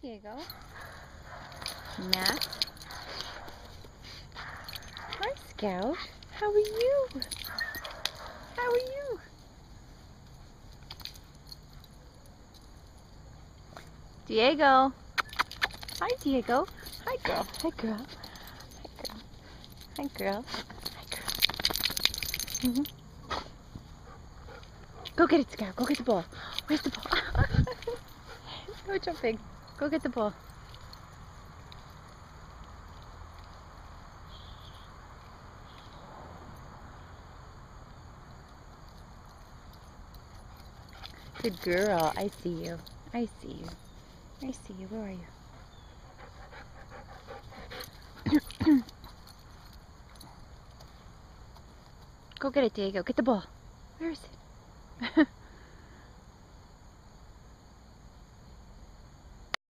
Diego. Matt. Hi, Scout. How are you? How are you? Diego. Hi, Diego. Hi, girl. Hi, girl. Hi, girl. Hi, girl. Hi, girl. Go get it, Scout. Go get the ball. Where's the ball? Go jumping. Go get the ball. Good girl. I see you. I see you. I see you. Where are you? Go get it, Diego. Get the ball. Where is it?